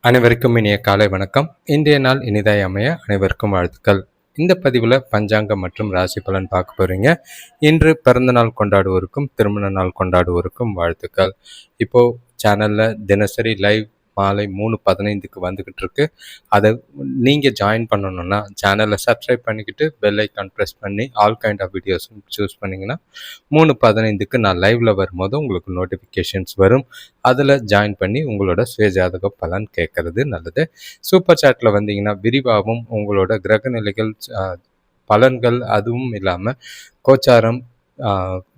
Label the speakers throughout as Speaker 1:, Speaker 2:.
Speaker 1: அனைவருக்கும் இனிய காலை வணக்கம். இன்றைய நாள் இனிதாய் அமைய அனைவருக்கும் வாழ்த்துக்கள். இந்த பதிவில் பஞ்சாங்கம் மற்றும் ராசி பலன் பார்க்க போறீங்க. இன்று பிறந்த நாள் கொண்டாடுவோருக்கும் திருமண நாள் கொண்டாடுவோருக்கும் வாழ்த்துக்கள். இப்போ சேனல்ல தினசரி லைவ் மாலை 3:15க்கு வந்துக்கிட்டு இருக்கு. அதை நீங்கள் ஜாயின் பண்ணணுன்னா சேனலை சப்ஸ்கிரைப் பண்ணிக்கிட்டு பெல் ஐக்கான் ப்ரெஸ் பண்ணி all kind of videos choose பண்ணிங்கன்னா 3:15க்கு நான் லைவில் வரும்போது உங்களுக்கு நோட்டிஃபிகேஷன்ஸ் வரும். அதில் ஜாயின் பண்ணி உங்களோட சுயஜாதக பலன் கேட்கறது நல்லது. சூப்பர் சாட்டில் வந்தீங்கன்னா விரிவாகவும் உங்களோட கிரகநிலைகள் பலன்கள் அதுவும் இல்லாமல் கோச்சாரம்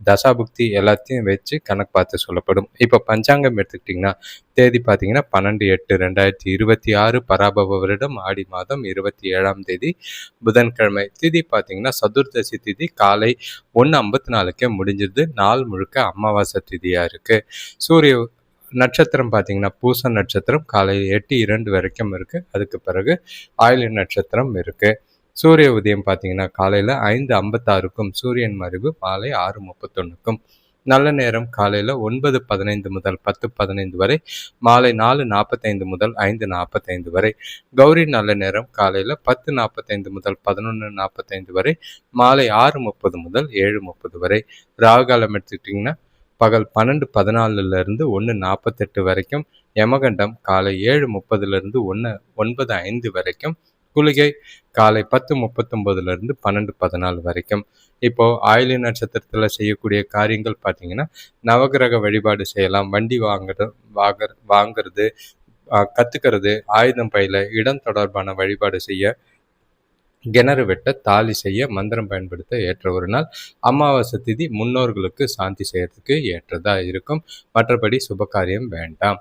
Speaker 1: தசாபுக்தி எல்லாத்தையும் வச்சு கணக்கு பார்த்து சொல்லப்படும். இப்போ பஞ்சாங்கம் எடுத்துக்கிட்டிங்கன்னா தேதி பார்த்தீங்கன்னா 12/8/2026 பராபவ வருடம் ஆடி மாதம் 27ஆம் தேதி புதன்கிழமை. திதி பார்த்தீங்கன்னா சதுர்தசி திதி காலை 1:54 முடிஞ்சிருது. நாள் முழுக்க அமாவாசை திதியாக இருக்குது. சூரிய நட்சத்திரம் பார்த்தீங்கன்னா பூச நட்சத்திரம் காலை 8:02 வரைக்கும் இருக்குது. அதுக்கு பிறகு ஆயில்ய நட்சத்திரம் இருக்குது. சூரிய உதயம் பார்த்தீங்கன்னா காலையில் 5:56க்கும் சூரியன் மறைவு மாலை 6:31க்கும். நல்ல நேரம் காலையில் 9:15 முதல் 10:15 வரை, மாலை 4:45 முதல் 5:45 வரை. கௌரி நல்ல நேரம் காலையில் 10:45 முதல் 11:45 வரை, மாலை 6:30 முதல் 7:30 வரை. ராகுகாலம் எடுத்துக்கிட்டிங்கன்னா பகல் 12:14 1:48 வரைக்கும். யமகண்டம் காலை 7:30 9:05 வரைக்கும். குளிகை காலை 10:39 12:14 வரைக்கும். இப்போது ஆயில்ய நட்சத்திரத்தில் செய்யக்கூடிய காரியங்கள் பார்த்தீங்கன்னா நவகிரக வழிபாடு செய்யலாம். வண்டி வாங்கிறது, கற்றுக்கிறது, ஆயுதம் பயில, இடம் தொடர்பான வழிபாடு செய்ய, கிணறு வெட்ட, தாலி செய்ய, மந்திரம் பயன்படுத்த ஏற்ற ஒரு நாள். அமாவாசை திதி முன்னோர்களுக்கு சாந்தி செய்யறதுக்கு ஏற்றதாக இருக்கும். மற்றபடி சுபகாரியம் வேண்டாம்.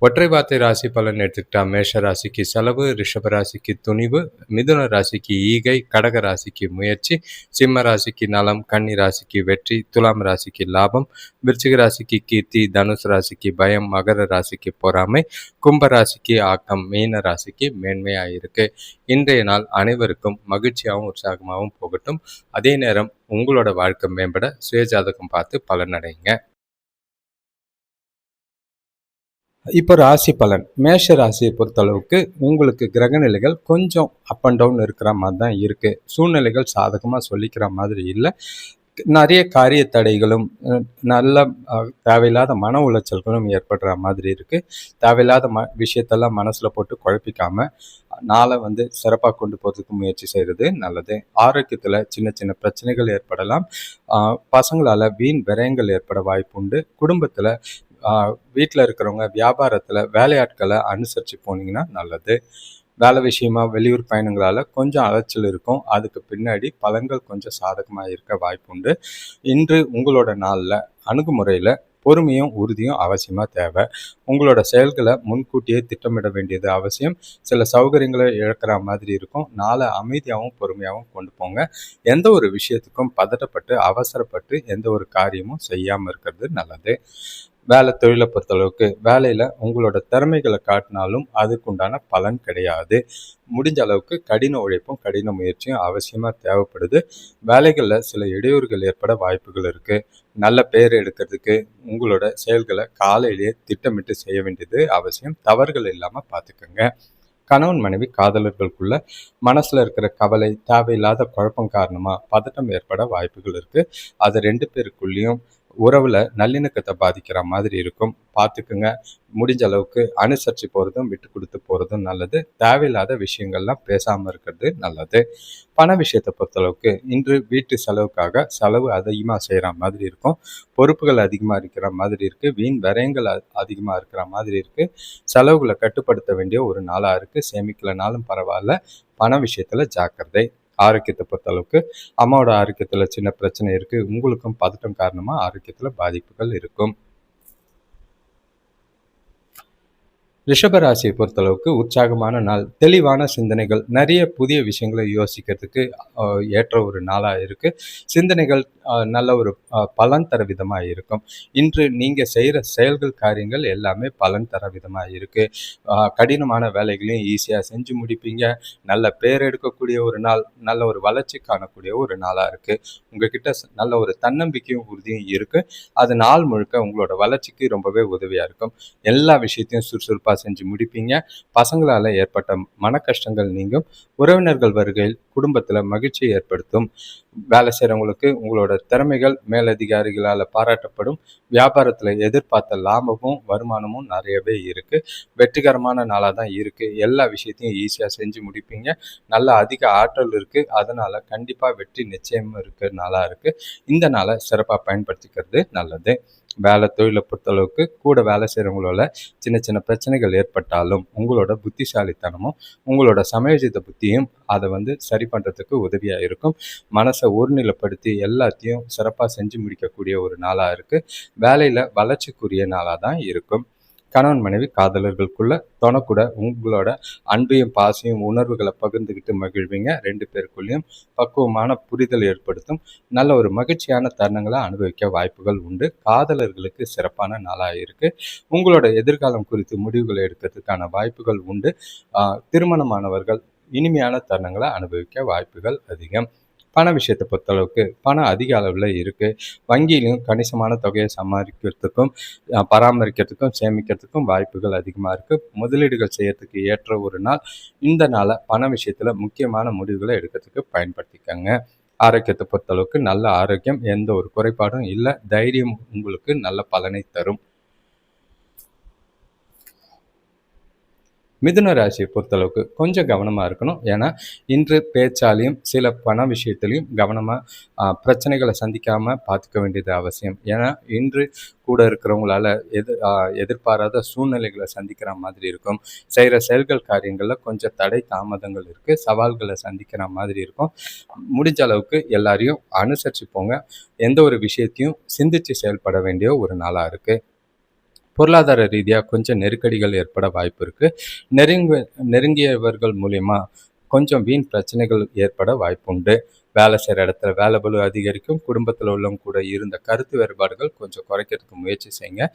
Speaker 1: ஒற்றை வார்த்தை ராசி பலன் எடுத்துக்கிட்டா மேஷ ராசிக்கு செலவு, ரிஷப ராசிக்கு துணிவு, மிதுன ராசிக்கு ஈகை, கடக ராசிக்கு முயற்சி, சிம்ம ராசிக்கு நலம், கன்னி ராசிக்கு வெற்றி, துலாம் ராசிக்கு லாபம், விருச்சிக ராசிக்கு கீர்த்தி, தனுசு ராசிக்கு பயம், மகர ராசிக்கு பொறாமை, கும்ப ராசிக்கு ஆக்கம், மீன ராசிக்கு மேன்மையாயிருக்கு. இன்றைய நாள் அனைவருக்கும் மகிழ்ச்சியாகவும் உற்சாகமாகவும் போகட்டும். அதே நேரம் உங்களோட வாழ்க்கை மேம்பட சுயஜாதகம் பார்த்து பலனடைங்க. இப்போ ராசி பலன். மேஷ ராசியை பொறுத்தளவுக்கு உங்களுக்கு கிரகநிலைகள் கொஞ்சம் அப் அண்ட் டவுன் இருக்கிற மாதிரி தான் இருக்குது. சூழ்நிலைகள் சாதகமாக சொல்லிக்கிற மாதிரி இல்லை. நிறைய காரிய தடைகளும் நல்ல தேவையில்லாத மன உளைச்சல்களும் ஏற்படுற மாதிரி இருக்குது. தேவையில்லாத விஷயத்தெல்லாம் மனசில் போட்டு குழப்பிக்காமல் நாளை சிறப்பாக கொண்டு போகிறதுக்கு முயற்சி செய்கிறது நல்லது. ஆரோக்கியத்தில் சின்ன சின்ன பிரச்சனைகள் ஏற்படலாம். பசங்களால் வீண் விரயங்கள் ஏற்பட வாய்ப்பு உண்டு. குடும்பத்தில் வீட்டில் இருக்கிறவங்க வியாபாரத்தில் வேலையாட்களை அனுசரித்து போனீங்கன்னா நல்லது. வேலை விஷயமா வெளியூர் பயணங்களால் கொஞ்சம் அலைச்சல் இருக்கும். அதுக்கு பின்னாடி பலன்கள் கொஞ்சம் சாதகமாக இருக்க வாய்ப்பு உண்டு. இன்று உங்களோட நாளில் அணுகுமுறையில் பொறுமையும் உறுதியும் அவசியமாக தேவை. உங்களோட செயல்களை முன்கூட்டியே திட்டமிட வேண்டியது அவசியம். சில சௌகரியங்களை இழக்கிற மாதிரி இருக்கும். நாளை அமைதியாகவும் பொறுமையாகவும் கொண்டு போங்க. எந்த ஒரு விஷயத்துக்கும் பதட்டப்பட்டு அவசரப்பட்டு எந்த ஒரு காரியமும் செய்யாமல் இருக்கிறது நல்லது. வேலை தொழிலை பொறுத்தளவுக்கு வேலையில் உங்களோட திறமைகளை காட்டினாலும் அதுக்குண்டான பலன் கிடையாது. முடிஞ்ச அளவுக்கு கடின உழைப்பும் கடின முயற்சியும் அவசியமாக தேவைப்படுது. வேலைகளில் சில இடையூறுகள் ஏற்பட வாய்ப்புகள் இருக்குது. நல்ல பேர் எடுக்கிறதுக்கு உங்களோட செயல்களை காலையிலேயே திட்டமிட்டு செய்ய வேண்டியது அவசியம். தவறுகள் இல்லாமல் பார்த்துக்கோங்க. கணவன் மனைவி காதலர்களுக்குள்ள மனசில் இருக்கிற கவலை, தேவையில்லாத குழப்பம் காரணமாக பதட்டம் ஏற்பட வாய்ப்புகள் இருக்குது. அது 2 பேருக்குள்ளேயும் உறவில் நல்லிணக்கத்தை பாதிக்கிற மாதிரி இருக்கும். பார்த்துக்குங்க. முடிஞ்ச அளவுக்கு அனுசரித்து போகிறதும் விட்டு கொடுத்து போகிறதும் நல்லது. தேவையில்லாத விஷயங்கள்லாம் பேசாமல் இருக்கிறது நல்லது. பண விஷயத்தை பொறுத்தளவுக்கு இன்று வீட்டு செலவுக்காக செலவு அதிகமாக செய்கிற மாதிரி இருக்கும். பொறுப்புகள் அதிகமாக இருக்கிற மாதிரி இருக்குது. வீண் விரயங்கள் அதிகமாக இருக்கிற மாதிரி இருக்குது. செலவுகளை கட்டுப்படுத்த வேண்டிய ஒரு நாளாக இருக்குது. சேமிக்கலனாலும் பரவாயில்ல, பண விஷயத்தில் ஜாக்கிரதை. ஆரோக்கியத்தை பொறுத்தளவுக்கு அம்மாவோட ஆரோக்கியத்தில் சின்ன பிரச்சனை இருக்குது. உங்களுக்கும் பதட்டம் காரணமாக ஆரோக்கியத்தில் பாதிப்புகள் இருக்கும். ரிஷப ராசியை பொறுத்தளவுக்கு உற்சாகமான நாள், தெளிவான சிந்தனைகள், நிறைய புதிய விஷயங்களை யோசிக்கிறதுக்கு ஏற்ற ஒரு நாளாக இருக்குது. சிந்தனைகள் நல்ல ஒரு பலன் தர விதமாக இருக்கும். இன்று நீங்கள் செய்கிற செயல்கள் காரியங்கள் எல்லாமே பலன் தர விதமாக இருக்குது. கடினமான வேலைகளையும் ஈஸியாக செஞ்சு முடிப்பீங்க. நல்ல பேர் எடுக்கக்கூடிய ஒரு நாள், நல்ல ஒரு வளர்ச்சி காணக்கூடிய ஒரு நாளாக இருக்குது. உங்ககிட்ட நல்ல ஒரு தன்னம்பிக்கையும் உறுதியும் இருக்குது. அது நாள் முழுக்க உங்களோட வளர்ச்சிக்கு ரொம்பவே உதவியாக இருக்கும். எல்லா விஷயத்தையும் சுறுசுறுப்பாக செஞ்சு முடிப்பீங்க. பசங்களால் ஏற்பட்ட மன கஷ்டங்கள் நீங்கும். உறவினர்கள் வருகையில் குடும்பத்தில் மகிழ்ச்சியை ஏற்படுத்தும். வேலை செய்கிறவங்களுக்கு உங்களோட திறமைகள் மேலதிகாரிகளால் பாராட்டப்படும். வியாபாரத்தில் எதிர்பார்த்த லாபமும் வருமானமும் நிறையவே இருக்குது. வெற்றிகரமான நாளாக தான் இருக்குது. எல்லா விஷயத்தையும் ஈஸியாக செஞ்சு முடிப்பீங்க. நல்ல அதிக ஆற்றல் இருக்குது. அதனால் கண்டிப்பாக வெற்றி நிச்சயமாக இருக்கிற நாளாக இருக்குது. இந்த நாளை சிறப்பாக பயன்படுத்திக்கிறது நல்லது. வேலை தொழிலை பொறுத்தளவுக்கு கூட வேலை செய்கிறவங்களோட சின்ன சின்ன பிரச்சனைகள் ஏற்பட்டாலும் உங்களோட புத்திசாலித்தனமும் உங்களோட சமயோஜித புத்தியும் அதை சரி பண்ணுறதுக்கு உதவியாக இருக்கும். மனசை ஒருநிலைப்படுத்தி எல்லாத்தையும் சிறப்பாக செஞ்சு முடிக்கக்கூடிய ஒரு நாளாக இருக்குது. வேலையில் வளர்ச்சிக்குரிய நாளாக தான் இருக்கும். கணவன் மனைவி காதலர்களுக்குள்ள தொணக்கூட உங்களோட அன்பையும் பாசையும் உணர்வுகளை பகிர்ந்துக்கிட்டு மகிழ்வீங்க. 2 பேருக்குள்ளேயும் பக்குவமான புரிதல் ஏற்படுத்தும். நல்ல ஒரு மகிழ்ச்சியான தருணங்களை அனுபவிக்க வாய்ப்புகள் உண்டு. காதலர்களுக்கு சிறப்பான நாளாக இருக்குது. உங்களோட எதிர்காலம் குறித்து முடிவுகளை எடுக்கிறதுக்கான வாய்ப்புகள் உண்டு. திருமணமானவர்கள் இனிமையான தருணங்களை அனுபவிக்க வாய்ப்புகள் அதிகம். பண விஷயத்தை பொறுத்தளவுக்கு பணம் அதிக அளவில் இருக்குது. வங்கியிலையும் கணிசமான தொகையை சமாளிக்கிறதுக்கும் பராமரிக்கிறதுக்கும் சேமிக்கிறதுக்கும் வாய்ப்புகள் அதிகமாக இருக்குது. முதலீடுகள் செய்யறதுக்கு ஏற்ற ஒரு நாள். இந்த நாளை பண விஷயத்தில் முக்கியமான முடிவுகளை எடுக்கிறதுக்கு பயன்படுத்திக்கங்க. ஆரோக்கியத்தை பொறுத்தளவுக்கு நல்ல ஆரோக்கியம், எந்த ஒரு குறைபாடும் இல்லை. தைரியம் உங்களுக்கு நல்ல பலனை தரும். மிதுன ராசியை பொறுத்தளவுக்கு கொஞ்சம் கவனமாக இருக்கணும். ஏன்னா இன்று பேச்சாலையும் சில பண விஷயத்துலையும் கவனமாக பிரச்சனைகளை சந்திக்காமல் பார்த்துக்க வேண்டியது அவசியம். ஏன்னா இன்று கூட இருக்கிறவங்களால எதிர்பாராத சூழ்நிலைகளை சந்திக்கிற மாதிரி இருக்கும். செய்கிற செயல்கள் காரியங்களில் கொஞ்சம் தடை தாமதங்கள் இருக்குது. சவால்களை சந்திக்கிற மாதிரி இருக்கும். முடிஞ்ச அளவுக்கு எல்லாரையும் அனுசரித்து போங்க. எந்த ஒரு விஷயத்தையும் சிந்தித்து செயல்பட வேண்டிய ஒரு நாளாக இருக்குது. பொருளாதார ரீதியாக கொஞ்சம் நெருக்கடிகள் ஏற்பட வாய்ப்பு இருக்குது. நெருங்கியவர்கள் மூலிமா கொஞ்சம் வீண் பிரச்சனைகள் ஏற்பட வாய்ப்புண்டு. வேலை செய்கிற இடத்துல வேலை பளு அதிகரிக்கும். குடும்பத்தில் உள்ளவங்க கூட இருந்த கருத்து வேறுபாடுகள் கொஞ்சம் குறைக்கிறதுக்கு முயற்சி செய்யுங்க.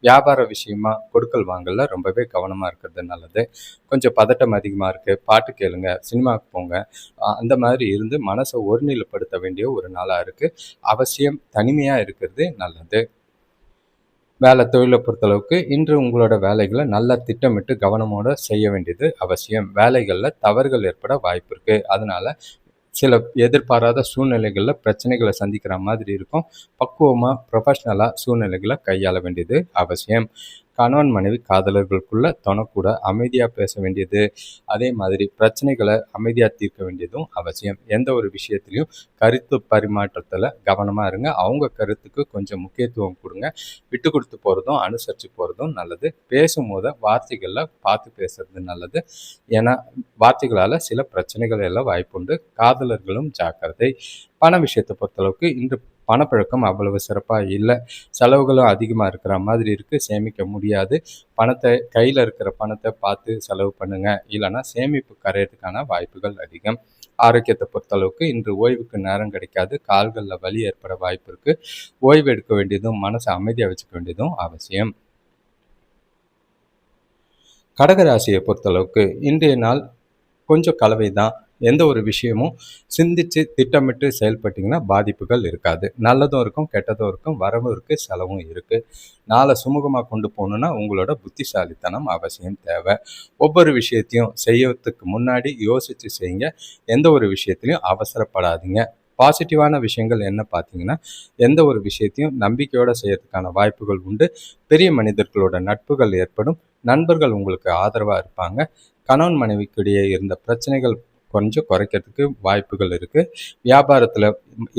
Speaker 1: வியாபார விஷயமா கொடுக்கல் வாங்கல ரொம்பவே கவனமாக இருக்கிறது நல்லது. கொஞ்சம் பதட்டம் அதிகமாக இருக்குது. பாட்டு கேளுங்க, சினிமாவுக்கு போங்க. அந்த மாதிரி இருந்து மனசை ஒருநிலைப்படுத்த வேண்டிய ஒரு நாளாக இருக்குது. அவசியம் தனிமையாக இருக்கிறது நல்லது. வேலை தொழிலை பொறுத்தளவுக்கு இன்று உங்களோட வேலைகளை நல்லா திட்டமிட்டு கவனமோடு செய்ய வேண்டியது அவசியம். வேலைகளில் தவறுகள் ஏற்பட வாய்ப்பு இருக்குது. அதனால் சில எதிர்பாராத சூழ்நிலைகளில் பிரச்சனைகளை சந்திக்கிற மாதிரி இருக்கும். பக்குவமாக ப்ரொஃபஷ்னலாக சூழ்நிலைகளை கையாள வேண்டியது அவசியம். கணவன் மனைவி காதலர்களுக்குள்ள தொணக்கூட அமைதியாக பேச வேண்டியது, அதே மாதிரி பிரச்சனைகளை அமைதியாக தீர்க்க வேண்டியதும் அவசியம். எந்த ஒரு விஷயத்துலையும் கருத்து பரிமாற்றத்தில் கவனமாக இருங்க. அவங்க கருத்துக்கு கொஞ்சம் முக்கியத்துவம் கொடுங்க. விட்டு கொடுத்து போகிறதும் அனுசரித்து போகிறதும் நல்லது. பேசும்போது வார்த்தைகளில் பார்த்து பேசுறது நல்லது. ஏன்னா வார்த்தைகளால் சில பிரச்சனைகள் எல்லாம் வாய்ப்புண்டு. காதலர்களும் ஜாக்கிரதை. பண விஷயத்தை பொறுத்தளவுக்கு இன்று பணப்பழக்கம் அவ்வளவு சிறப்பாக இல்லை. செலவுகளும் அதிகமாக இருக்கிற மாதிரி இருக்குது. சேமிக்க முடியாது. கையில் இருக்கிற பணத்தை பார்த்து செலவு பண்ணுங்கள். இல்லைன்னா சேமிப்பு கரையிறதுக்கான வாய்ப்புகள் அதிகம். ஆரோக்கியத்தை பொறுத்தளவுக்கு இன்று ஓய்வுக்கு நேரம் கிடைக்காது. கால்களில் வலி ஏற்பட வாய்ப்பு இருக்குது. ஓய்வு எடுக்க வேண்டியதும் மனசை அமைதியாக வச்சுக்க வேண்டியதும் அவசியம். கடகராசியை பொறுத்தளவுக்கு இன்றைய நாள் கொஞ்சம் கலவை தான். எந்த ஒரு விஷயமும் சிந்தித்து திட்டமிட்டு செயல்பட்டிங்கன்னா பாதிப்புகள் இருக்காது. நல்லதும் இருக்கும், கெட்டதும் இருக்கும், வரவும் இருக்குது, செலவும் இருக்குது. நாளை சுமூகமாக கொண்டு போகணுன்னா உங்களோட புத்திசாலித்தனம் அவசியம் தேவை. ஒவ்வொரு விஷயத்தையும் செய்யறதுக்கு முன்னாடி யோசித்து செய்யுங்க. எந்த ஒரு விஷயத்துலையும் அவசரப்படாதீங்க. பாசிட்டிவான விஷயங்கள் என்ன பார்த்தீங்கன்னா, எந்த ஒரு விஷயத்தையும் நம்பிக்கையோடு செய்யறதுக்கான வாய்ப்புகள் உண்டு. பெரிய மனிதர்களோட நட்புகள் ஏற்படும். நண்பர்கள் உங்களுக்கு ஆதரவாக இருப்பாங்க. கணவன் மனைவிக்கிடையே இருந்த பிரச்சனைகள் கொஞ்சம் குறைக்கிறதுக்கு வாய்ப்புகள் இருக்குது. வியாபாரத்தில்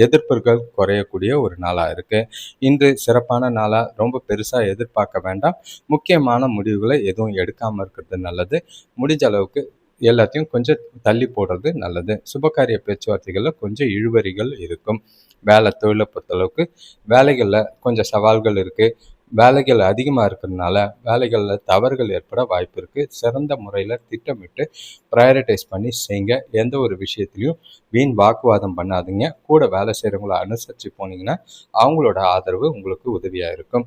Speaker 1: எதிர்ப்புகள் குறையக்கூடிய ஒரு நாளாக இருக்குது. இன்று சிறப்பான நாளாக ரொம்ப பெருசாக எதிர்பார்க்க வேண்டாம். முக்கியமான முடிவுகளை எதுவும் எடுக்காமல் இருக்கிறது நல்லது. முடிஞ்ச அளவுக்கு எல்லாத்தையும் கொஞ்சம் தள்ளி போடுறது நல்லது. சுபகாரிய பேச்சுவார்த்தைகளில் கொஞ்சம் இழுவறிகள் இருக்கும். வேலை தொழிலை பொறுத்தளவுக்கு வேலைகளில் கொஞ்சம் சவால்கள் இருக்குது. வேலைகள் அதிகமாக இருக்கிறதுனால வேலைகளில் தவறுகள் ஏற்பட வாய்ப்பு இருக்குது. சிறந்த முறையில் திட்டமிட்டு ப்ரையாரிட்டைஸ் பண்ணி செய்யுங்க. எந்த ஒரு விஷயத்துலையும் வீண் வாக்குவாதம் பண்ணாதீங்க. கூட வேலை செய்கிறவங்கள அனுசரித்து போனீங்கன்னா அவங்களோட ஆதரவு உங்களுக்கு உதவியாக இருக்கும்.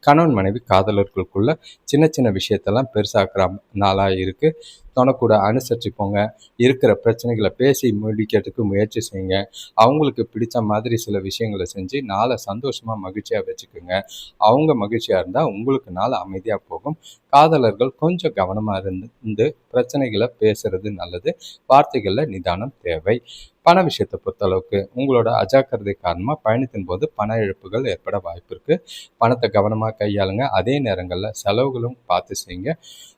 Speaker 1: கணவன் மனைவி காதலர்களுக்குள்ள சின்ன சின்ன விஷயத்தெல்லாம் பெருசாக்குற நாளாக இருக்குது. தொணக்கூட அனுசரித்து போங்க. இருக்கிற பிரச்சனைகளை பேசி முடிக்கிறதுக்கு முயற்சி செய்யுங்க. அவங்களுக்கு பிடிச்ச மாதிரி சில விஷயங்களை செஞ்சு நாளை சந்தோஷமாக மகிழ்ச்சியாக வச்சுக்கோங்க. அவங்க மகிழ்ச்சியாக இருந்தால் உங்களுக்கு நாள் அமைதியாக போகும். காதலர்கள் கொஞ்சம் கவனமாக இருந்து பிரச்சனைகளை பேசுறது நல்லது. வார்த்தைகளில் நிதானம் தேவை. பண விஷயத்தை பொறுத்தளவுக்கு உங்களோட அஜாக்கிரதை காரணமாக பயணத்தின் போது பண இழப்புகள் ஏற்பட வாய்ப்பு இருக்குது. பணத்தை கவனமாக கையாளுங்க. அதே நேரங்களில் செலவுகளும் பார்த்து செய்யுங்க.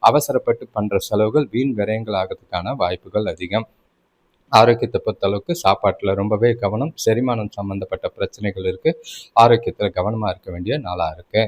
Speaker 1: அவசரப்பட்டு பண்ணுற செலவுகள் வீண் விரயங்கள் ஆகிறதுக்கான வாய்ப்புகள் அதிகம். ஆரோக்கியத்தை பொறுத்தளவுக்கு சாப்பாட்டில் ரொம்பவே கவனம். செரிமானம் சம்மந்தப்பட்ட பிரச்சனைகள் இருக்குது. ஆரோக்கியத்தில் கவனமாக இருக்க வேண்டிய நாளாக இருக்குது.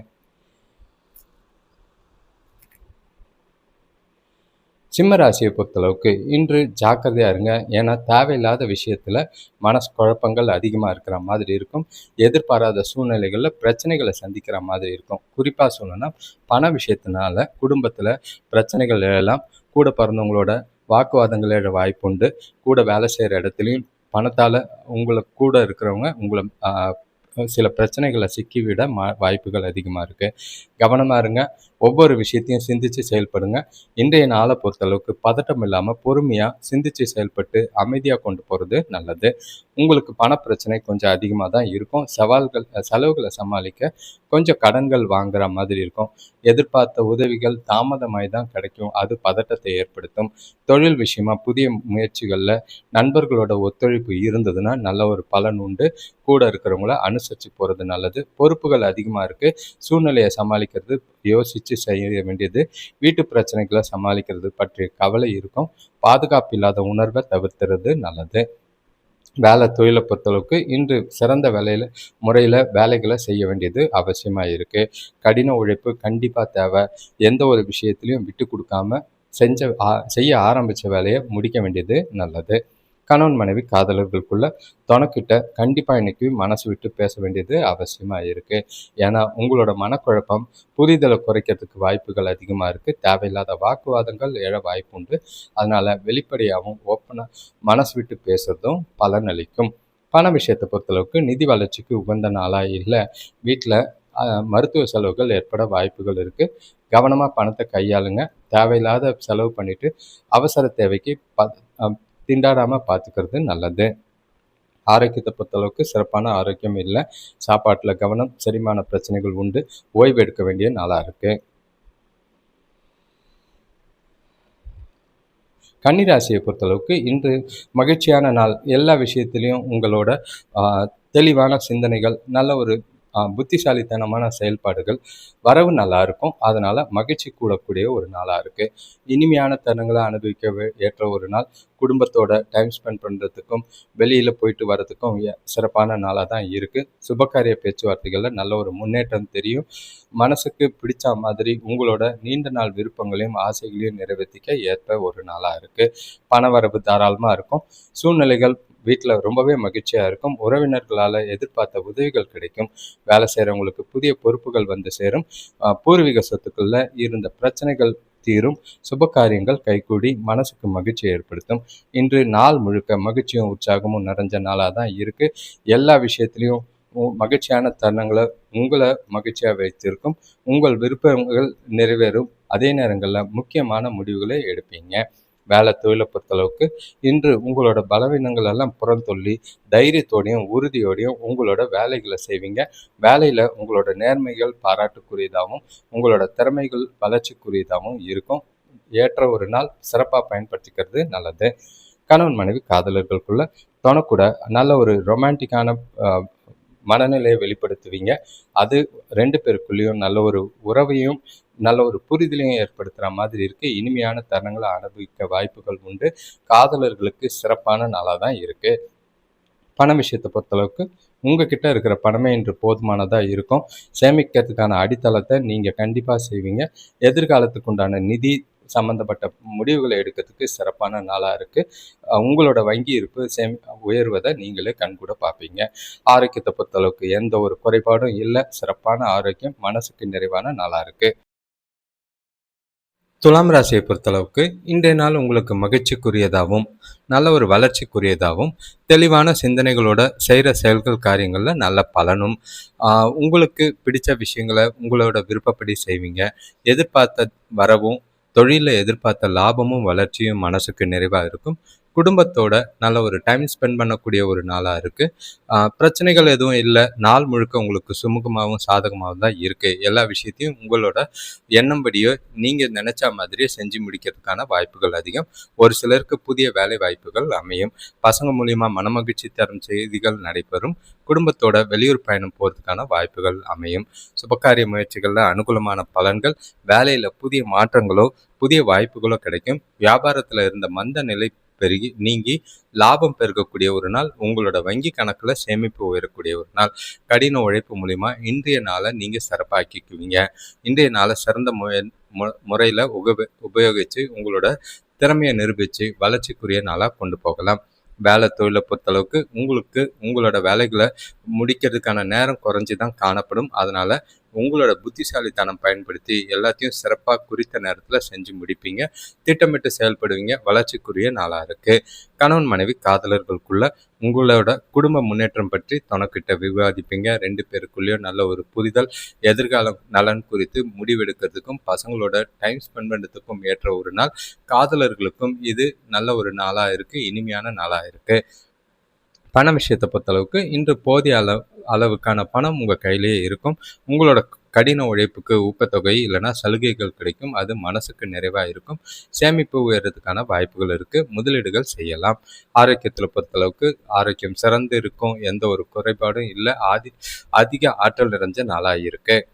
Speaker 1: சிம்ம ராசியை பொறுத்தளவுக்கு இன்று ஜாக்கிரதையாக இருங்க. ஏன்னா தேவையில்லாத விஷயத்தில் மனசு குழப்பங்கள் அதிகமாக இருக்கிற மாதிரி இருக்கும். எதிர்பாராத சூழ்நிலைகளில் பிரச்சனைகளை சந்திக்கிற மாதிரி இருக்கும். குறிப்பாக சொல்லணும்னா பண விஷயத்தினால குடும்பத்தில் பிரச்சனைகள் எழலாம். கூட பிறந்தவங்களோட வாக்குவாதங்கள் எழ வாய்ப்புண்டு. கூட வேலை செய்கிற இடத்துலையும் பணத்தால் உங்களை கூட இருக்கிறவங்க உங்களை சில பிரச்சனைகளை சிக்கிவிட வாய்ப்புகள் அதிகமாக இருக்குது. கவனமாக இருங்க. ஒவ்வொரு விஷயத்தையும் சிந்தித்து செயல்படுங்க. இன்றைய நாளை பொறுத்தளவுக்கு பதட்டம் இல்லாமல் பொறுமையாக சிந்தித்து செயல்பட்டு அமைதியாக கொண்டு போகிறது நல்லது. உங்களுக்கு பணப்பிரச்சனை கொஞ்சம் அதிகமாக தான் இருக்கும். செலவுகளை சமாளிக்க கொஞ்சம் கடன்கள் வாங்குற மாதிரி இருக்கும். எதிர்பார்த்த உதவிகள் தாமதமாய் தான் கிடைக்கும். அது பதட்டத்தை ஏற்படுத்தும். தொழில் விஷயமா புதிய முயற்சிகளில் நண்பர்களோட ஒத்துழைப்பு இருந்ததுன்னா நல்ல ஒரு பலன் உண்டு. கூட இருக்கிறவங்கள அனுசரித்து போகிறது நல்லது. பொறுப்புகள் அதிகமாக இருக்குது. சூழ்நிலையை சமாளிக்கிறது யோசித்து செய்ய வேண்டியது. வீட்டு பிரச்சனைகளை சமாளிக்கிறது பற்றிய கவலை இருக்கும். பாதுகாப்பு இல்லாத உணர்வை தவிர்த்துறது நல்லது. வேலை தொழிலை பொறுத்தளவுக்கு இன்று சிறந்த முறையில் வேலைகளை செய்ய வேண்டியது அவசியமாக இருக்குது. கடின உழைப்பு கண்டிப்பாக தேவை. எந்த ஒரு விஷயத்துலையும் விட்டு கொடுக்காம செய்ய ஆரம்பித்த வேலையை முடிக்க வேண்டியது நல்லது. கணவன் மனைவி காதலர்களுக்குள்ள துணைக்கிட்ட கண்டிப்பாக இன்னைக்கு மனசு விட்டு பேச வேண்டியது அவசியமாக இருக்குது. ஏன்னா உங்களோட மனக்குழப்பம் புரிதலை குறைக்கிறதுக்கு வாய்ப்புகள் அதிகமாக இருக்குது. தேவையில்லாத வாக்குவாதங்கள் எழ வாய்ப்பு உண்டு. அதனால் வெளிப்படையாகவும் ஓப்பனாக மனசு விட்டு பேசுகிறதும் பலனளிக்கும். பண விஷயத்தை பொறுத்தளவுக்கு நிதி வளர்ச்சிக்கு உகந்த நாளாக இல்லை. வீட்டில் மருத்துவ செலவுகள் ஏற்பட வாய்ப்புகள் இருக்குது. கவனமாக பணத்தை கையாளுங்க. தேவையில்லாத செலவு பண்ணிவிட்டு அவசர தேவைக்கு திண்டாடாமல் பார்த்துக்கிறது நல்லது. ஆரோக்கியத்தை பொறுத்தளவுக்கு சிறப்பான ஆரோக்கியம் இல்லை. சாப்பாட்டில் கவனம். செரிமான பிரச்சனைகள் உண்டு. ஓய்வு எடுக்க வேண்டிய நாளாக இருக்குது. கன்னிராசியை பொறுத்தளவுக்கு இன்று மகிழ்ச்சியான நாள். எல்லா விஷயத்துலேயும் உங்களோட தெளிவான சிந்தனைகள், நல்ல ஒரு புத்திசாலித்தனமான செயல்பாடுகள், வரவு நல்லா இருக்கும். அதனால் மகிழ்ச்சி கூடக்கூடிய ஒரு நாளாக இருக்குது. இனிமையான தருணங்களை அனுபவிக்க ஏற்ற ஒரு நாள். குடும்பத்தோட டைம் ஸ்பெண்ட் பண்ணுறதுக்கும் வெளியில் போயிட்டு வர்றதுக்கும் சிறப்பான நாளாக தான் இருக்குது. சுபகாரிய பேச்சுவார்த்தைகளில் நல்ல ஒரு முன்னேற்றம் தெரியும். மனசுக்கு பிடிச்ச மாதிரி உங்களோட நீண்ட நாள் விருப்பங்களையும் ஆசைகளையும் நிறைவேற்றிக்க ஏற்ற ஒரு நாளாக இருக்குது. பண வரவு தாராளமாக இருக்கும். சூழ்நிலைகள் வீட்டில் ரொம்பவே மகிழ்ச்சியாக இருக்கும். உறவினர்களால் எதிர்பார்த்த உதவிகள் கிடைக்கும். வேலை செய்கிறவங்களுக்கு புதிய பொறுப்புகள் வந்து சேரும். பூர்வீக சொத்துக்களில் இருந்த பிரச்சனைகள் தீரும். சுப காரியங்கள் கைகூடி மனசுக்கு மகிழ்ச்சி ஏற்படுத்தும். இன்று நாள் முழுக்க மகிழ்ச்சியும் உற்சாகமும் நிறைஞ்ச நாளாக தான் இருக்குது. எல்லா விஷயத்துலையும் மகிழ்ச்சியான தருணங்களை உங்களை மகிழ்ச்சியாக வைத்திருக்கும். உங்கள் விருப்பங்கள் நிறைவேறும். அதே நேரங்களில் முக்கியமான முடிவுகளை எடுப்பீங்க. வேலை தொழிலை பொறுத்தளவுக்கு இன்று உங்களோட பலவீனங்கள் எல்லாம் புறந்தொல்லி தைரியத்தோடையும் உறுதியோடையும் உங்களோட வேலைகளை செய்வீங்க. வேலையில் உங்களோட நேர்மைகள் பாராட்டுக்குரியதாகவும் உங்களோட திறமைகள் வளர்ச்சிக்குரியதாகவும் இருக்கும். ஏற்ற ஒரு நாள். சிறப்பாக பயன்படுத்திக்கிறது நல்லது. கணவன் மனைவி காதலர்களுக்குள்ள தொணக்கூட நல்ல ஒரு ரொமான்டிக்கான மனநிலையை வெளிப்படுத்துவீங்க. அது 2 பேருக்குள்ளேயும் நல்ல ஒரு உறவையும் நல்ல ஒரு புரிதலையும் ஏற்படுத்துகிற மாதிரி இருக்குது. இனிமையான தருணங்களை அனுபவிக்க வாய்ப்புகள் உண்டு. காதலர்களுக்கு சிறப்பான நாளாக தான் இருக்குது. பண விஷயத்தை பொறுத்தளவுக்கு உங்ககிட்ட இருக்கிற பணமே இன்று போதுமானதாக இருக்கும். சேமிக்கிறதுக்கான அடித்தளத்தை நீங்கள் கண்டிப்பாக செய்வீங்க. எதிர்காலத்துக்கு உண்டான நிதி சம்மந்தப்பட்ட முடிவுகளை எடுக்கிறதுக்கு சிறப்பான நாளாக இருக்குது. உங்களோட வங்கி இருப்பு உயர்வதை நீங்களே கண்கூட பார்ப்பீங்க. ஆரோக்கியத்தை பொறுத்தளவுக்கு எந்த ஒரு குறைபாடும் இல்லை. சிறப்பான ஆரோக்கியம், மனசுக்கு நிறைவான நாளாக இருக்குது. துலாம் ராசியை பொறுத்தளவுக்கு இன்றைய நாள் உங்களுக்கு மகிழ்ச்சிக்குரியதாகவும் நல்ல ஒரு வளர்ச்சிக்குரியதாகவும் தெளிவான சிந்தனைகளோட செய்கிற செயல்கள் காரியங்களில் நல்ல பலனும், உங்களுக்கு பிடிச்ச விஷயங்களை உங்களோட விருப்பப்படி செய்வீங்க. எதிர்பார்த்த வரவும் தொழிலில் எதிர்பார்த்த லாபமும் வளர்ச்சியும் மனசுக்கு நிறைவாக இருக்கும். குடும்பத்தோட நல்ல ஒரு டைம் ஸ்பெண்ட் பண்ணக்கூடிய ஒரு நாளாக இருக்குது. பிரச்சனைகள் எதுவும் இல்லை. நாள் முழுக்க உங்களுக்கு சுமூகமாகவும் சாதகமாகவும் தான் இருக்குது. எல்லா விஷயத்தையும் உங்களோட எண்ணம்படியோ நீங்கள் நினச்ச மாதிரியே செஞ்சு முடிக்கிறதுக்கான வாய்ப்புகள் அதிகம். ஒரு சிலருக்கு புதிய வேலை வாய்ப்புகள் அமையும். பசங்க மூலிமா மனமகிழ்ச்சி தரும் செய்திகள் நடைபெறும். குடும்பத்தோட வெளியூர் பயணம் போகிறதுக்கான வாய்ப்புகள் அமையும். சுபகாரிய முயற்சிகளில் அனுகூலமான பலன்கள், வேலையில் புதிய மாற்றங்களோ புதிய வாய்ப்புகளோ கிடைக்கும். வியாபாரத்தில் இருந்த மந்த நிலை பெருகி நீங்கி லாபம் பெருகக்கூடிய ஒரு நாள். உங்களோட வங்கி கணக்கில் சேமிப்பு உயரக்கூடிய ஒரு நாள். கடின உழைப்பு மூலிமா இன்றைய நாளை நீங்கள் சிறப்பாக்கிக்குவீங்க. இன்றைய நாளை சிறந்த முறையில் உபயோகித்து உங்களோட திறமையை நிரூபித்து வளர்ச்சிக்குரிய நாளாக கொண்டு போகலாம். வேலை தொழிலை பொறுத்தளவுக்கு உங்களுக்கு உங்களோட வேலைகளை முடிக்கிறதுக்கான நேரம் குறைஞ்சி தான் காணப்படும். அதனால் உங்களோட புத்திசாலித்தனம் பயன்படுத்தி எல்லாத்தையும் சிறப்பாக குறித்த நேரத்தில் செஞ்சு முடிப்பீங்க. திட்டமிட்டு செயல்படுவீங்க. வளர்ச்சிக்குரிய நாளாக இருக்குது. கணவன் மனைவி காதலர்களுக்குள்ள உங்களோட குடும்ப முன்னேற்றம் பற்றி தனக்கிட்ட விவாதிப்பீங்க. 2 பேருக்குள்ளேயும் நல்ல ஒரு புரிதல், எதிர்கால நலன் குறித்து முடிவெடுக்கிறதுக்கும் பசங்களோட டைம் ஸ்பெண்ட் பண்ணுறதுக்கும் ஏற்ற ஒரு நாள். காதலர்களுக்கும் இது நல்ல ஒரு நாளாக இருக்குது. இனிமையான நாளாக இருக்குது. பண விஷயத்தை பொறுத்தளவுக்கு இன்று போதிய அளவுக்கான பணம் உங்கள் கையிலேயே இருக்கும். உங்களோட கடின உழைப்புக்கு ஊக்கத்தொகை இல்லைனா சலுகைகள் கிடைக்கும். அது மனசுக்கு நிறைவாக இருக்கும். சேமிப்பு உயர்றதுக்கான வாய்ப்புகள் இருக்குது. முதலீடுகள் செய்யலாம். ஆரோக்கியத்தில் பொறுத்தளவுக்கு ஆரோக்கியம் சிறந்து இருக்கும். எந்த ஒரு குறைபாடும் இல்லை. அதிக ஆற்றல் நிறைஞ்ச நாளாக இருக்குது.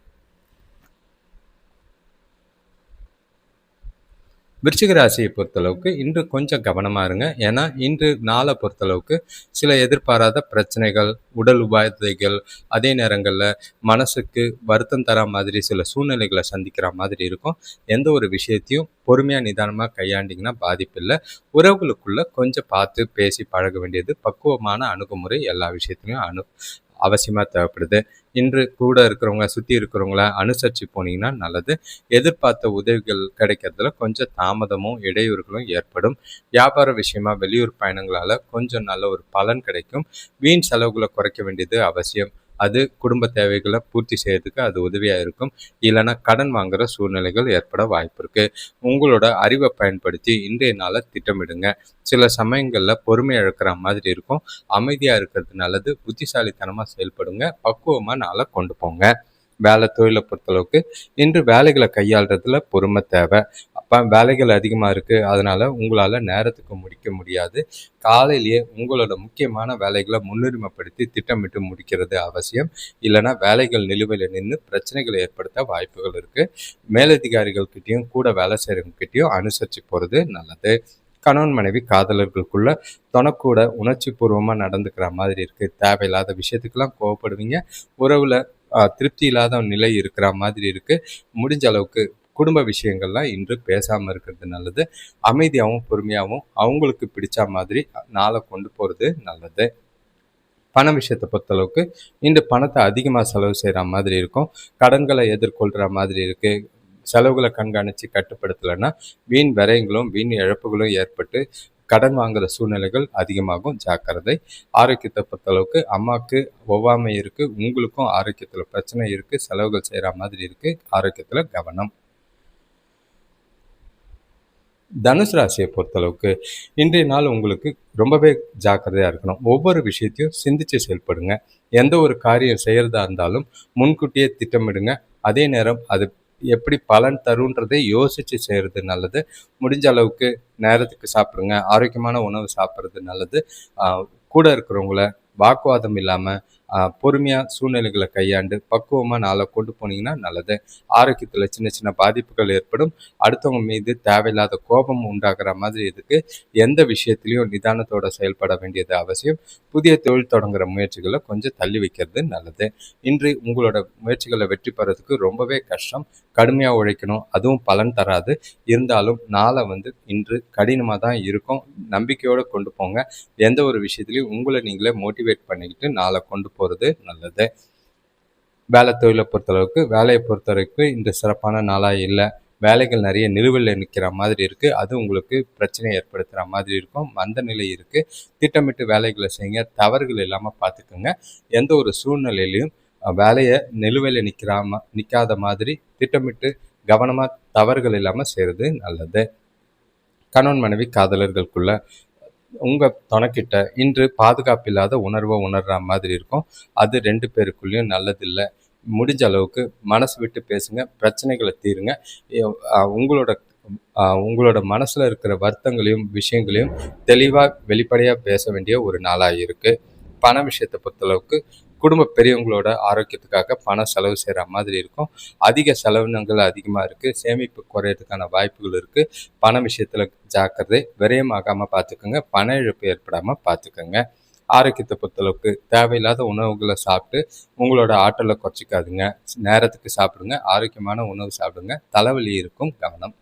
Speaker 1: விருச்சிக ராசியை பொறுத்தளவுக்கு இன்று கொஞ்சம் கவனமாக இருங்க. ஏன்னா இன்று நாளை பொறுத்தளவுக்கு சில எதிர்பாராத பிரச்சனைகள், உடல் உபாதைகள், அதே நேரங்களில் மனசுக்கு வருத்தம் தர மாதிரி சில சூழ்நிலைகளை சந்திக்கிற மாதிரி இருக்கும். எந்த ஒரு விஷயத்தையும் பொறுமையாக நிதானமாக கையாண்டிங்கன்னா பாதிப்பில்லை. உறவுகளுக்குள்ள கொஞ்சம் பார்த்து பேசி பழக வேண்டியது பக்குவமான அணுகுமுறை எல்லா விஷயத்துலையும் அவசியமாக தேவைப்படுது. இன்று கூட இருக்கிறவங்க சுற்றி இருக்கிறவங்கள அனுசரித்து போனீங்கன்னா நல்லது. எதிர்பார்த்த உதவிகள் கிடைக்கிறதுல கொஞ்சம் தாமதமும் இடையூறுகளும் ஏற்படும். வியாபார விஷயமா வெளியூர் பயணங்களால் கொஞ்சம் நல்ல ஒரு பலன் கிடைக்கும். வீண் செலவுகளை குறைக்க வேண்டியது அவசியம். அது குடும்ப தேவைகளை பூர்த்தி செய்யறதுக்கு அது உதவியாக இருக்கும். இல்லைன்னா கடன் வாங்குகிற சூழ்நிலைகள் ஏற்பட வாய்ப்பு இருக்குது. உங்களோட அறிவை பயன்படுத்தி இன்றைய நாளை திட்டமிடுங்க. சில சமயங்களில் பொறுமை இழக்கிற மாதிரி இருக்கும். அமைதியாக இருக்கிறது நல்லது. புத்திசாலித்தனமாக செயல்படுங்க. பக்குவமாக நாளை கொண்டு போங்க. வேலை தொழிலை பொறுத்தளவுக்கு இன்று வேலைகளை கையாளுறதுல பொறுமை தேவை. அப்போ வேலைகள் அதிகமாக இருக்குது. அதனால் உங்களால் நேரத்துக்கு முடிக்க முடியாது. காலையிலேயே உங்களோட முக்கியமான வேலைகளை முன்னுரிமைப்படுத்தி திட்டமிட்டு முடிக்கிறது அவசியம். இல்லைனா வேலைகள் நிலுவையில் நின்று பிரச்சனைகளை ஏற்படுத்த வாய்ப்புகள் இருக்குது. மேலதிகாரிகள்கிட்டையும் கூட வேலை செய்கிறவங்ககிட்டையும் அனுசரித்து போகிறது நல்லது. கணவன் மனைவி காதலர்களுக்குள்ள தனக்கூட உணர்ச்சி பூர்வமாக நடந்துக்கிற மாதிரி இருக்குது. தேவையில்லாத விஷயத்துக்கெல்லாம் கோவப்படுவீங்க. உறவில் திருப்தி இல்லாத நிலை இருக்கிற மாதிரி இருக்குது. முடிஞ்ச அளவுக்கு குடும்ப விஷயங்கள்லாம் இன்று பேசாமல் இருக்கிறது நல்லது. அமைதியாகவும் பொறுமையாகவும் அவங்களுக்கு பிடிச்ச மாதிரி நாளை கொண்டு போகிறது நல்லது. பண விஷயத்தை பொறுத்தளவுக்கு இன்று பணத்தை அதிகமாக செலவு செய்கிற மாதிரி இருக்கும். கடன்களை எதிர்கொள்கிற மாதிரி இருக்குது. செலவுகளை கண்காணித்து கட்டுப்படுத்தலைன்னா வீண் விரயங்களும் வீண் இழப்புகளும் ஏற்பட்டு கடன் வாங்குகிற சூழ்நிலைகள் அதிகமாகும். ஜாக்கிரதை. ஆரோக்கியத்தை பொறுத்தளவுக்கு அம்மாவுக்கு ஒவ்வாமை இருக்குது. உங்களுக்கும் ஆரோக்கியத்தில் பிரச்சனை இருக்குது. செலவுகள் செய்கிற மாதிரி இருக்குது. ஆரோக்கியத்தில் கவனம். தனுசு ராசியை பொறுத்தளவுக்கு இன்றைய நாள் உங்களுக்கு ரொம்பவே ஜாக்கிரதையாக இருக்கணும். ஒவ்வொரு விஷயத்தையும் சிந்தித்து செயல்படுங்க. எந்த ஒரு காரியம் செய்கிறதா இருந்தாலும் முன்கூட்டியே திட்டமிடுங்க. அதே நேரம் அது எப்படி பலன் தருன்றதை யோசித்து செய்கிறது நல்லது. முடிஞ்ச அளவுக்கு நேரத்துக்கு சாப்பிடுங்க. ஆரோக்கியமான உணவு சாப்பிட்றது நல்லது. கூட இருக்கிறவங்கள வாக்குவாதம் இல்லாமல் பொறுமையாக சூழ்நிலைகளை கையாண்டு பக்குவமாக நாளை கொண்டு போனீங்கன்னா நல்லது. ஆரோக்கியத்தில் சின்ன சின்ன பாதிப்புகள் ஏற்படும். அடுத்தவங்க மீது தேவையில்லாத கோபம் உண்டாகிற மாதிரி இதுக்கு எந்த விஷயத்திலையும் நிதானத்தோட செயல்பட வேண்டியது அவசியம். புதிய தொழில் தொடங்குற முயற்சிகளை கொஞ்சம் தள்ளி வைக்கிறது நல்லது. இன்று உங்களோட முயற்சிகளை வெற்றி பெறதுக்கு ரொம்பவே கஷ்டம். கடுமையாக உழைக்கணும், அதுவும் பலன் தராது. இருந்தாலும் நாளை இன்று கடினமாக தான் இருக்கும். நம்பிக்கையோடு கொண்டு போங்க. எந்த ஒரு விஷயத்துலையும் உங்களை நீங்களே மோட்டிவேட் பண்ணிக்கிட்டு நாளை கொண்டு போகிறது நல்லது. தொழிலை வேலையை பொறுத்த வரைக்கும் இன்று சிறப்பான நாளாக இல்லை. வேலைகள் நிறைய நிலுவையில் நிற்கிற மாதிரி இருக்குது. அது உங்களுக்கு பிரச்சனை ஏற்படுத்துகிற மாதிரி இருக்கும். மந்த நிலை இருக்குது. திட்டமிட்டு வேலைகளை செய்யுங்க. தவறுகள் இல்லாமல் பார்த்துக்குங்க. எந்த ஒரு சூழ்நிலையிலையும் வேலையை நிலுவையில் நிற்காத மாதிரி திட்டமிட்டு கவனமாக தவறுகள் இல்லாமல் செய்கிறது நல்லது. கணவன் மனைவி காதலர்களுக்குள்ள உங்கள் துணைக்கிட்ட இன்று பாதுகாப்பில்லாத உணர்வை உணர்கிற மாதிரி இருக்கும். அது 2 பேருக்குள்ளேயும் நல்லதில்லை. முடிஞ்ச அளவுக்கு மனசு விட்டு பேசுங்க. பிரச்சனைகளை தீருங்க. உங்களோட உங்களோட மனசில் இருக்கிற வருத்தங்களையும் விஷயங்களையும் தெளிவாக வெளிப்படையாக பேச வேண்டிய ஒரு நாளாக இருக்குது. பண விஷயத்தை பொறுத்தளவுக்கு குடும்ப பெரியவங்களோட ஆரோக்கியத்துக்காக பணம் செலவு செய்கிற மாதிரி இருக்கும். அதிக செலவினங்கள் அதிகமாக இருக்குது. சேமிப்பு குறையிறதுக்கான வாய்ப்புகள் இருக்குது. பண விஷயத்தில் ஜாக்கிரதை. விரயமாகாமல் பார்த்துக்கோங்க. பண இழப்பு ஏற்படாமல் பார்த்துக்கோங்க. ஆரோக்கியத்தை பொறுத்தளவுக்கு தேவையில்லாத உணவுகளை சாப்பிட்டு உங்களோட ஆற்றலை குறைச்சிக்காதுங்க. நேரத்துக்கு சாப்பிடுங்க. ஆரோக்கியமான உணவு சாப்பிடுங்க. தலைவலி இருக்கும், கவனம்.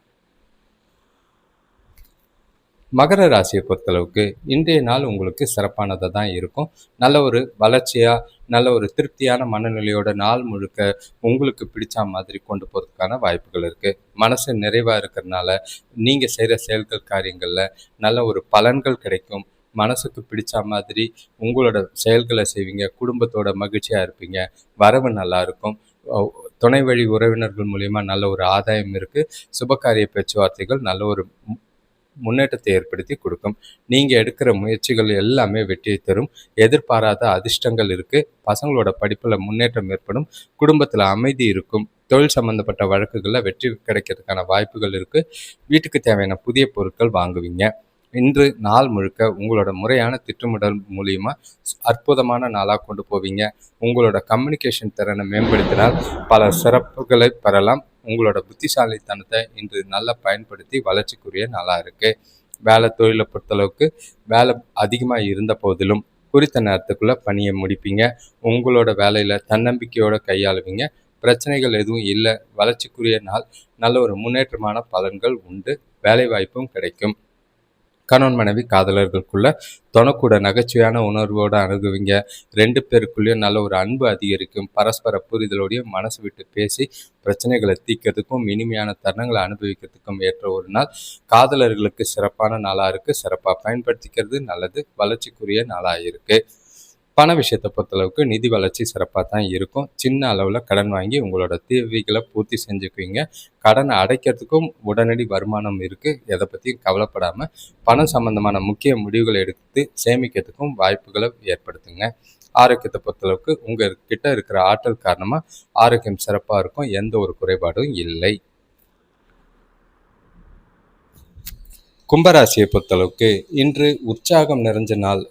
Speaker 1: மகர ராசியை பொறுத்தளவுக்கு இன்றைய நாள் உங்களுக்கு சிறப்பானதாக தான் இருக்கும். நல்ல ஒரு வளர்ச்சியாக, நல்ல ஒரு திருப்தியான மனநிலையோட நாள் முழுக்க உங்களுக்கு பிடிச்ச மாதிரி கொண்டு போகிறதுக்கான வாய்ப்புகள் இருக்குது. மனசு நிறைவாக இருக்கிறதுனால நீங்கள் செய்கிற செயல்கள் காரியங்களில் நல்ல ஒரு பலன்கள் கிடைக்கும். மனசுக்கு பிடிச்ச மாதிரி உங்களோட செயல்களை செய்வீங்க. குடும்பத்தோட மகிழ்ச்சியாக இருப்பீங்க. வரவு நல்லா இருக்கும். துணை வழி உறவினர்கள் மூலிமா நல்ல ஒரு ஆதாயம் இருக்குது. சுபகாரிய பேச்சுவார்த்தைகள் நல்ல ஒரு முன்னேற்றத்தை ஏற்படுத்தி கொடுக்கும். நீங்கள் எடுக்கிற முயற்சிகள் எல்லாமே வெற்றியை தரும். எதிர்பாராத அதிர்ஷ்டங்கள் இருக்குது. பசங்களோட படிப்பில் முன்னேற்றம் ஏற்படும். குடும்பத்தில் அமைதி இருக்கும். தொழில் சம்பந்தப்பட்ட வழக்குகளில் வெற்றி கிடைக்கிறதுக்கான வாய்ப்புகள் இருக்குது. வீட்டுக்கு தேவையான புதிய பொருட்கள் வாங்குவீங்க. இன்று நாள் முழுக்க உங்களோட முறையான திட்டமிடல் மூலியமா அற்புதமான நாளாக கொண்டு போவீங்க. உங்களோட கம்யூனிகேஷன் திறனை மேம்படுத்தினால் பல சிறப்புகளை பெறலாம். உங்களோட புத்திசாலித்தனத்தை இன்று நல்லா பயன்படுத்தி வளர்ச்சிக்குரிய நாளாக இருக்குது. தொழிலை பொறுத்தளவுக்கு வேலை அதிகமாக இருந்த போதிலும் குறித்த நேரத்துக்குள்ளே பணியை முடிப்பீங்க. உங்களோட வேலையில் தன்னம்பிக்கையோடு கையாளுவீங்க. பிரச்சனைகள் எதுவும் இல்லை. வளர்ச்சிக்குரிய நாள். நல்ல ஒரு முன்னேற்றமான பலன்கள் உண்டு. வேலை வாய்ப்பும் கிடைக்கும். கணவன் மனைவி காதலர்களுக்குள்ள தொணக்கூட நகைச்சுவையான உணர்வோடு அணுகுவீங்க. 2 பேருக்குள்ளேயும் நல்ல ஒரு அன்பு அதிகரிக்கும். பரஸ்பர புரிதலோடையும் மனசு விட்டு பேசி பிரச்சனைகளை தீர்க்கிறதுக்கும் இனிமையான தருணங்களை அனுபவிக்கிறதுக்கும் ஏற்ற ஒரு நாள். காதலர்களுக்கு சிறப்பான நாளாக இருக்குது. சிறப்பாக பயன்படுத்திக்கிறது நல்லது. வளர்ச்சிக்குரிய நாளாக இருக்குது. பண விஷயத்தை பொறுத்தளவுக்கு நிதி வளர்ச்சி சிறப்பாக தான் இருக்கும். சின்ன அளவில் கடன் வாங்கி உங்களோட தேவைகளை பூர்த்தி செஞ்சுக்குவீங்க. கடனை அடைக்கிறதுக்கும் உடனடி வருமானம் இருக்குது. எதை பற்றியும் கவலைப்படாமல் பணம் சம்பந்தமான முக்கிய முடிவுகளை எடுத்து சேமிக்கிறதுக்கும் வாய்ப்புகளை ஏற்படுத்துங்க. ஆரோக்கியத்தை பொறுத்தளவுக்கு உங்ககிட்ட இருக்கிற ஆற்றல் காரணமாக ஆரோக்கியம் சிறப்பாக இருக்கும். எந்த ஒரு குறைபாடும் இல்லை. கும்பராசியை பொறுத்தளவுக்கு இன்று உற்சாகம் நிறைஞ்ச நாள்.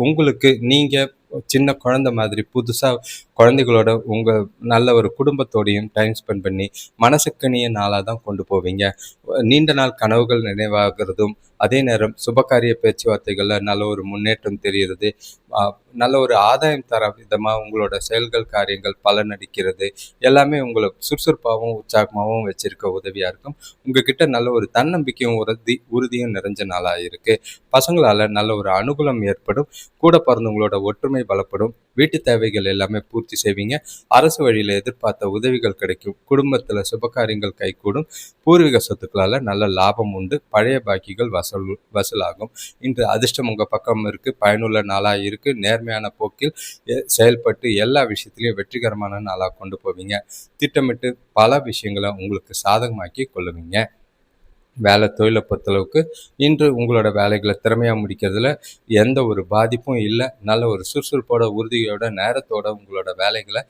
Speaker 1: உங்களுக்கு நீங்கள் சின்ன குழந்தை மாதிரி புதுசாக குழந்தைகளோட உங்கள் நல்ல ஒரு குடும்பத்தோடையும் டைம் ஸ்பெண்ட் பண்ணி மனசுக்கனிய நாளாக தான் கொண்டு போவீங்க. நீண்ட நாள் கனவுகள் நினைவாகிறதும் அதே நேரம் சுபகாரிய பேச்சுவார்த்தைகளில் நல்ல ஒரு முன்னேற்றம் தெரிகிறது. நல்ல ஒரு ஆதாயம் தர விதமாக உங்களோட செயல்கள் காரியங்கள் பலனடிக்கிறது. எல்லாமே உங்களை சுறுசுறுப்பாகவும் உற்சாகமாகவும் வச்சிருக்க உதவியாக இருக்கும். உங்ககிட்ட நல்ல ஒரு தன்னம்பிக்கையும் உறுதியும் நிறைஞ்ச நாளாக இருக்குது. பசங்களால் நல்ல ஒரு அனுகூலம் ஏற்படும். கூட பிறந்தவங்களோட ஒற்றுமை பலப்படும். வீட்டு தேவைகள் எல்லாமே பூர்த்தி செய்வீங்க. அரசு வழியில் எதிர்பார்த்த உதவிகள் கிடைக்கும். குடும்பத்தில் சுபகாரியங்கள் கைகூடும். பூர்வீக சொத்துக்களால் நல்ல லாபம் உண்டு. பழைய பாக்கிகள் வசூலாகும். இன்று அதிர்ஷ்டம் உங்கள் பக்கம் இருக்குது. பயனுள்ள நாளாக இருக்குது. நேர்மையான போக்கில் செயல்பட்டு எல்லா விஷயத்திலையும் வெற்றிகரமான நாளாக கொண்டு போவீங்க. திட்டமிட்டு பல விஷயங்களை உங்களுக்கு சாதகமாக்கி கொள்ளுவீங்க. வேலை தொழிலை பொறுத்தளவுக்கு இன்று உங்களோட வேலைகளை திறமையாக முடிக்கிறதுல எந்த ஒரு பாதிப்பும் இல்லை. நல்ல ஒரு சுறுசுறுப்போட, உறுதியோட, நேரத்தோட உங்களோட வேலைகளை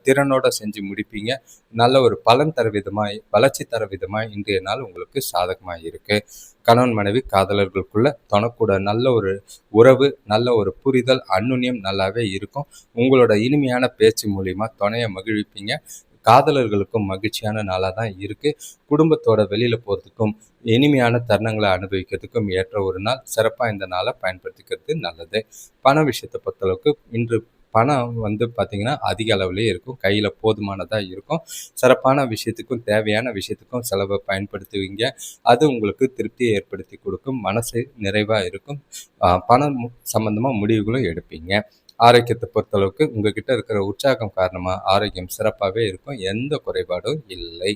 Speaker 1: திறனோட செஞ்சு முடிப்பீங்க. நல்ல ஒரு பலன் தர விதமாய், வளர்ச்சி தர விதமாய் இன்றைய நாள் உங்களுக்கு சாதகமாக இருக்குது. கணவன் மனைவி காதலர்களுக்குள்ள தனக்கூட நல்ல ஒரு உறவு, நல்ல ஒரு புரிதல், அன்னுன்யம் நல்லாவே இருக்கும். உங்களோட இனிமையான பேச்சு மூலிமா துணையை மகிழ்விப்பீங்க. காதலர்களுக்கும் மகிழ்ச்சியான நாளாக தான் இருக்குது. குடும்பத்தோட வெளியில் போகிறதுக்கும் இனிமையான தருணங்களை அனுபவிக்கிறதுக்கும் ஏற்ற ஒரு நாள். சிறப்பாக இந்த நாளை பயன்படுத்திக்கிறது நல்லது. பண விஷயத்தை பொறுத்தளவுக்கு இன்று பணம் பார்த்திங்கன்னா அதிக அளவுலேயே இருக்கும். கையில் போதுமானதாக இருக்கும். சிறப்பான விஷயத்துக்கும் தேவையான விஷயத்துக்கும் செலவை பயன்படுத்துவீங்க. அது உங்களுக்கு திருப்தியை ஏற்படுத்தி கொடுக்கும். மனசு நிறைவாக இருக்கும். பணம் சம்பந்தமாக முடிவுகளும் எடுப்பீங்க. ஆரோக்கியத்தை பொறுத்தளவுக்கு உங்ககிட்ட இருக்கிற உற்சாகம் காரணமாக ஆரோக்கியம் சிறப்பாகவே இருக்கும். எந்த குறைபாடும் இல்லை.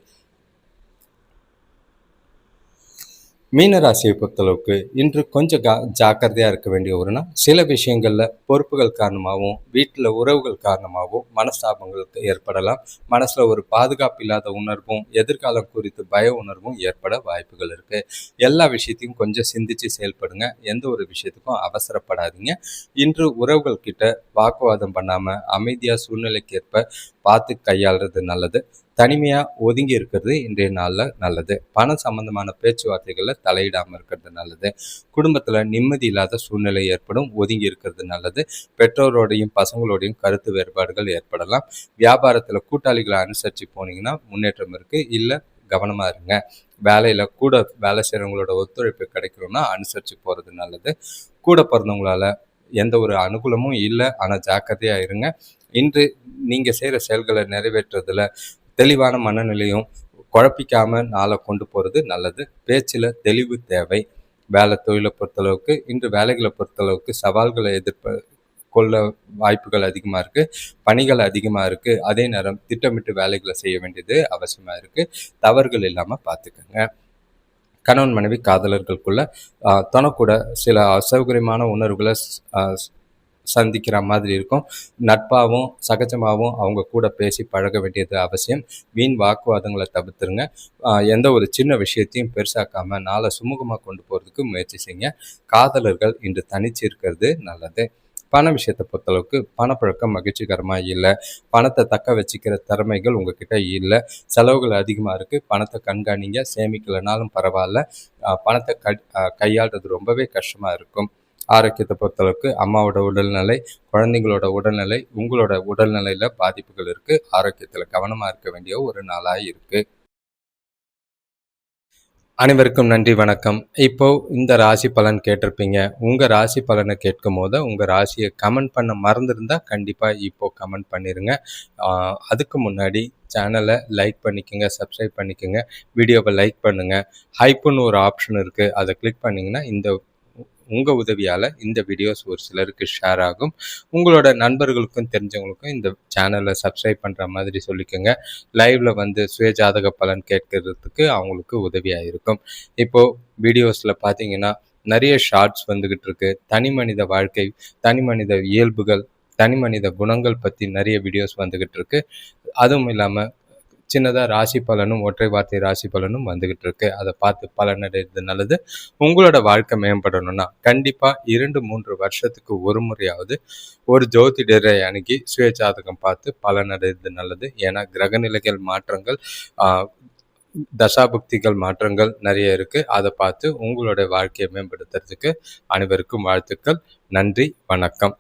Speaker 1: மீனராசியை பொறுத்தளவுக்கு இன்று கொஞ்சம் ஜாக்கிரதையாக இருக்க வேண்டிய ஒரு நாள். சில விஷயங்களில் பொறுப்புகள் காரணமாகவும், வீட்டில் உறவுகள் காரணமாகவும் மனஸ்தாபங்கள் ஏற்படலாம். மனசில் ஒரு பாதுகாப்பு இல்லாத உணர்வும், எதிர்காலம் குறித்து பய உணர்வும் ஏற்பட வாய்ப்புகள் இருக்குது. எல்லா விஷயத்தையும் கொஞ்சம் சிந்தித்து செயல்படுங்க. எந்த ஒரு விஷயத்துக்கும் அவசரப்படாதீங்க. இன்று உறவுகள் கிட்ட வாக்குவாதம் பண்ணாமல் அமைதியாக சூழ்நிலைக்கேற்ப பார்த்து கையாளுறது நல்லது. தனிமையாக ஒதுங்கி இருக்கிறது இன்றைய நாளில் நல்லது. பணம் சம்பந்தமான பேச்சுவார்த்தைகளில் தலையிடாமல் இருக்கிறது நல்லது. குடும்பத்தில் நிம்மதி இல்லாத சூழ்நிலை ஏற்படும். ஒதுங்கி இருக்கிறது நல்லது. பெற்றோரோடையும் பசங்களோடையும் கருத்து வேறுபாடுகள் ஏற்படலாம். வியாபாரத்தில் கூட்டாளிகளை அனுசரித்து போனீங்கன்னா முன்னேற்றம் இருக்குது. இல்லை கவனமாக இருங்க. வேலையில் கூட வேலை செய்கிறவங்களோட ஒத்துழைப்பு கிடைக்கணும்னா அனுசரித்து போகிறது நல்லது. கூட பிறந்தவங்களால எந்த ஒரு அனுகூலமும் இல்லை. ஆனால் ஜாக்கிரதையாக இருங்க. இன்று நீங்கள் செய்கிற செயல்களை நிறைவேற்றுறதுல தெளிவான மனநிலையும் குழப்பிக்காமல் நாளை கொண்டு போகிறது நல்லது. பேச்சில் தெளிவு தேவை. வேலை தொழிலை பொறுத்தளவுக்கு இன்று வேலைகளை பொறுத்தளவுக்கு சவால்களை கொள்ள வாய்ப்புகள் அதிகமாக இருக்குது. பணிகள் அதிகமாக இருக்குது. அதே நேரம் திட்டமிட்டு வேலைகளை செய்ய வேண்டியது அவசியமாக இருக்குது. தவறுகள் இல்லாமல் பார்த்துக்கோங்க. கணவன் மனைவி காதலர்களுக்குள்ள தனக்கூட சில அசௌகரியமான உணர்வுகளை சந்திக்கிற மாதிரி இருக்கும். நட்பாகவும் சகஜமாகவும் அவங்க கூட பேசி பழக வேண்டியது அவசியம். வீண் வாக்குவாதங்களை தவிர்த்துருங்க. எந்த ஒரு சின்ன விஷயத்தையும் பெருசாக்காமல் நாளை சுமூகமாக கொண்டு போகிறதுக்கு முயற்சி செய்யுங்க. காதலர்கள் இன்று தனிச்சு இருக்கிறது நல்லது. பண விஷயத்தை பொறுத்தளவுக்கு பணப்பழக்கம் மகிழ்ச்சிகரமாக இல்லை. பணத்தை தக்க வச்சுக்கிற திறமைகள் உங்ககிட்ட இல்லை. செலவுகள் அதிகமாக இருக்குது. பணத்தை கண்காணிங்க. சேமிக்கலைனாலும் பரவாயில்ல. பணத்தை கையாளுறது ரொம்பவே கஷ்டமாக இருக்கும். ஆரோக்கியத்தை பொறுத்தளவுக்கு அம்மாவோட உடல்நிலை, குழந்தைங்களோட உடல்நிலை, உங்களோட உடல்நிலையில் பாதிப்புகள் இருக்குது. ஆரோக்கியத்தில் கவனமாக இருக்க வேண்டிய ஒரு நாளாக இருக்குது. அனைவருக்கும் நன்றி, வணக்கம். இப்போ இந்த ராசி பலன் கேட்டிருப்பீங்க. உங்கள் ராசி பலனை கேட்கும் போது உங்கள் ராசியை கமெண்ட் பண்ண மறந்துருந்தா கண்டிப்பாக இப்போது கமெண்ட் பண்ணிடுங்க. அதுக்கு முன்னாடி சேனலை லைக் பண்ணிக்கோங்க, சப்ஸ்கிரைப் பண்ணிக்கோங்க, வீடியோவை லைக் பண்ணுங்கள். ஹைப்புன்னு ஒரு ஆப்ஷன் இருக்குது, அதை கிளிக் பண்ணிங்கன்னா உங்கள் உதவியால் இந்த வீடியோஸ் ஒரு சிலருக்கு ஷேர் ஆகும். உங்களோட நண்பர்களுக்கும் தெரிஞ்சவங்களுக்கும் இந்த சேனலை சப்ஸ்கிரைப் பண்ணுற மாதிரி சொல்லிக்கோங்க. லைவில் சுயஜாதக பலன் கேட்கறதுக்கு அவங்களுக்கு உதவியாக இருக்கும். இப்போது வீடியோஸில் பார்த்தீங்கன்னா நிறைய ஷார்ட்ஸ் வந்துக்கிட்டு இருக்கு. தனி மனித வாழ்க்கை, தனி மனித இயல்புகள், தனி மனித குணங்கள் பற்றி நிறைய வீடியோஸ் வந்துக்கிட்டு இருக்கு. அதுவும் இல்லாமல் சின்னதாக ராசி பலனும், ஒற்றை வார்த்தை ராசி பலனும் வந்துக்கிட்டு இருக்கு. அதை பார்த்து பலனடைகிறது நல்லது. உங்களோட வாழ்க்கை மேம்படணும்னா கண்டிப்பாக 2-3 வருஷத்துக்கு ஒரு முறையாவது ஒரு ஜோதிடரை அணுகி சுயஜாதகம் பார்த்து பலனடைகிறது நல்லது. ஏன்னா கிரகநிலைகள் மாற்றங்கள், தசாபுக்திகள் மாற்றங்கள் நிறைய இருக்குது. அதை பார்த்து உங்களுடைய வாழ்க்கையை மேம்படுத்துறதுக்கு அனைவருக்கும் வாழ்த்துக்கள். நன்றி, வணக்கம்.